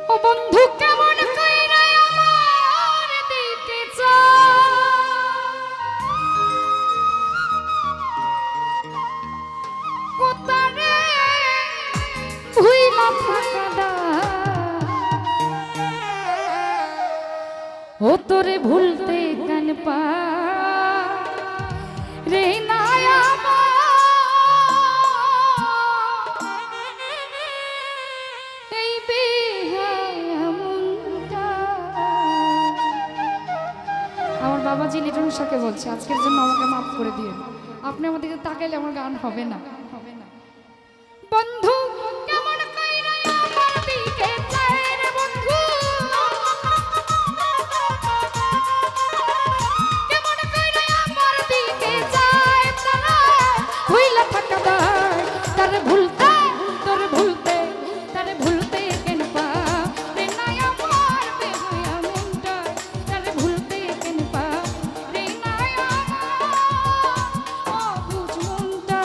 ও বন্ধু কেমন কইরা আমার দিকে কোতারে ভুইলা থাকাডা ও তোরে ভুলতে কেন পা রে নায়া আমার বাবাজি লিটন শাকে বলছে আজকের জন্য আমাকে মাফ করে দিয়ে আপনি আমাদেরকে তাকাইলে আমার গান হবে না বন্ধু কেমন কইরা আমার দিকে চায় রে বন্ধু কেমন কইরা আমার দিকে চায় তারা ভুইলা থাকা দায় তারে ভুলতে তোরে ভুলতে তারে ভুলতে কেন পা রে নাই আমার বেহায়া মনটা তারে ভুলতে কেন পা রে নাই আমার অবুঝ মনটা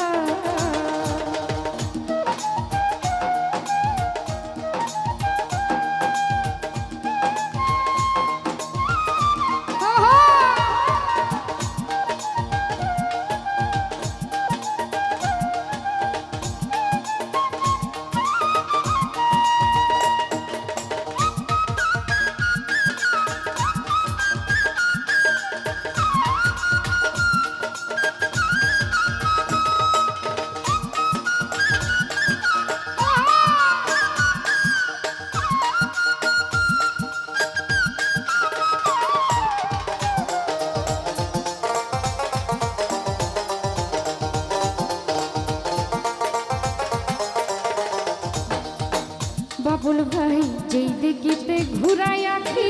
বাবুল ভাই যেই দিকে ঘুরাই আঁকি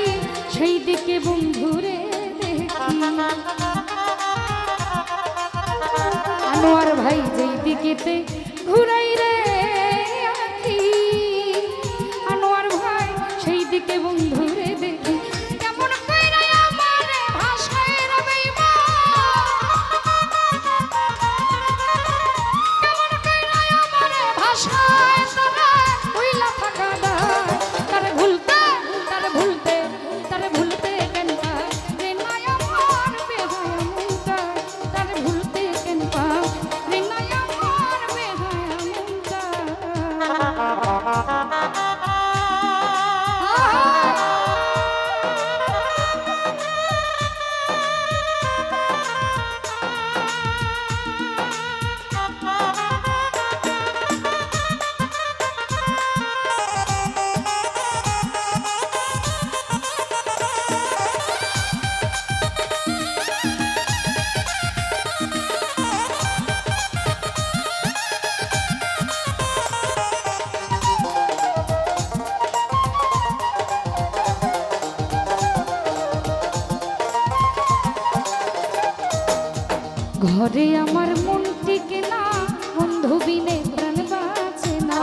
সেই দিকে বন্ধুরে দেখি আনোয়ার ভাই যেই দিকে ঘুরাই রে আঁকি আনোয়ার ভাই সেই দিকে বন্ধুরে দেখি কেমন কইরা আমারে ভাষায় রে বেঈমান কেমন কইরা আমারে ভাষায় তারা উইলা থাকা দায় তারে ভুলতে কেন পা রে নাই আমার বেহায়া মনটা তারে ভুলতে কেন পা রে নাই আমার বেহায়া মনটা ঘরে আমার মন টিকে না বন্ধু বিনে প্রাণ বাঁচে না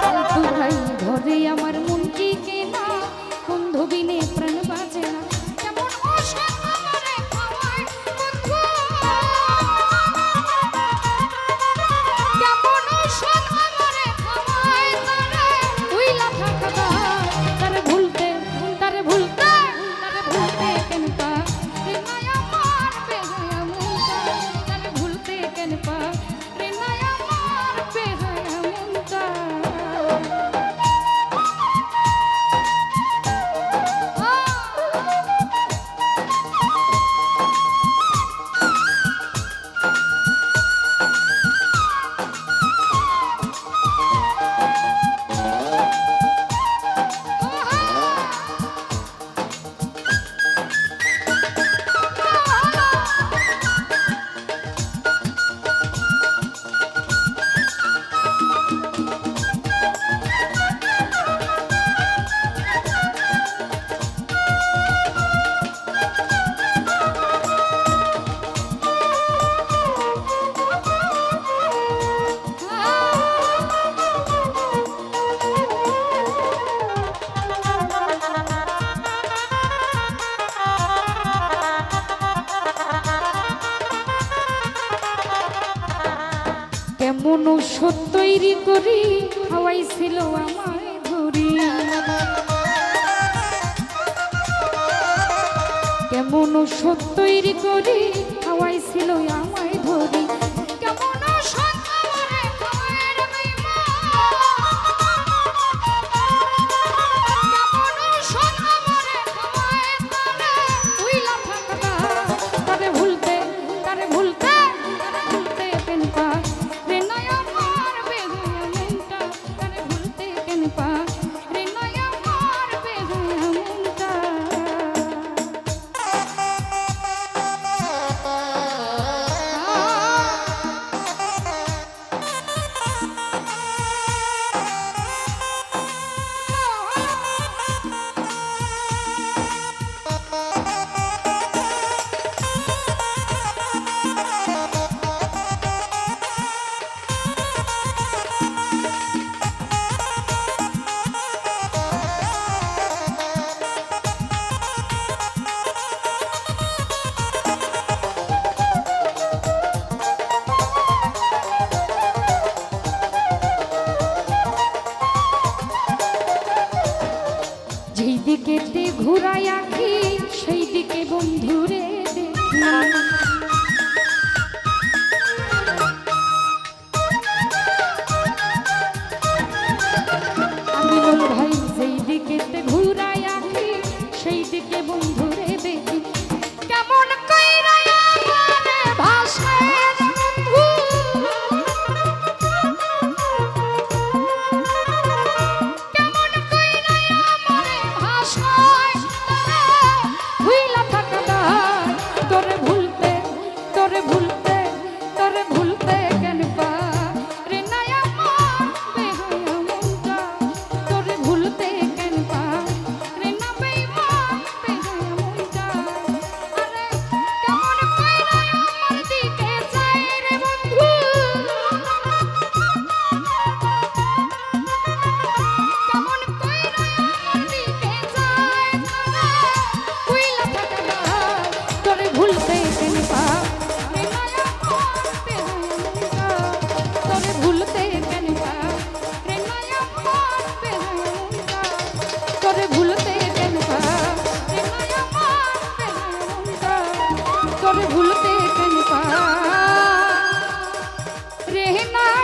ফালতু ভাই ঘরে আমার মন টিকে না বন্ধু বিনে প্রাণ বাঁচে না কেমন অসৎ আমারে খাওয়ায় বন্ধু কেমন অসৎ আমারে খাওয়ায় তারে উইলা থাকা দায় তারে ভুলতে কেন পা রে নাই আমার বেহায়া মনটা তারে ভুল ওষুধ তৈরি করি খাওয়াইছিল আমায় ধরি কেমন ওষুধ তৈরি করি খাওয়াইছিল আমায় ধরি কেমন ওষুধ আমারে খাওয়ায় রে কেমন ওষুধ আমারে খাওয়ায় উইলা থাকবা তারে ভুলতে তারে ভুলতে তারে ভুলতে কেন পা রে নয় আমার বেহুয়া মনটা তারে ভুলতে কেন পা রে নয় আমার বেহুয়া মনটা যেই দিকেতে ঘুরাই আঁকি সেই দিকে বন্ধুরে দেখি আমি বল ভাই যেই দিকেতে ঘুরাই আঁকি সেই দিকে বন্ধুরে দেখি কেমন কইরা আমারে ভাষায় বন্ধু কেমন কইরা আমারে ভাষায় ভুইলা থাকা দায় তোরে ভুলতে তোরে ভুলতে তোরে ভুলতে কেন পা রে নাই আমার বেহুয়া মনটা তোরে ভুলতে কেন পা রে না বেঈমান বেহুয়া মনটা আরে কেমন কইরা আমার দিকে যায় রে বন্ধু কেমন কইরা আমার দিকে যায় উইলা থাকা দায় তোরে ভুলতে কেন পা রে নাই আমার বেহুয়া মনটা তোরে ভুলতে কেন পা রে নাই আমার বেহুয়া মনটা তোরে ভুলতে কেন পা রে নাই আমার বেহুয়া মনটা তোরে ভুলতে কেন পা রে নাই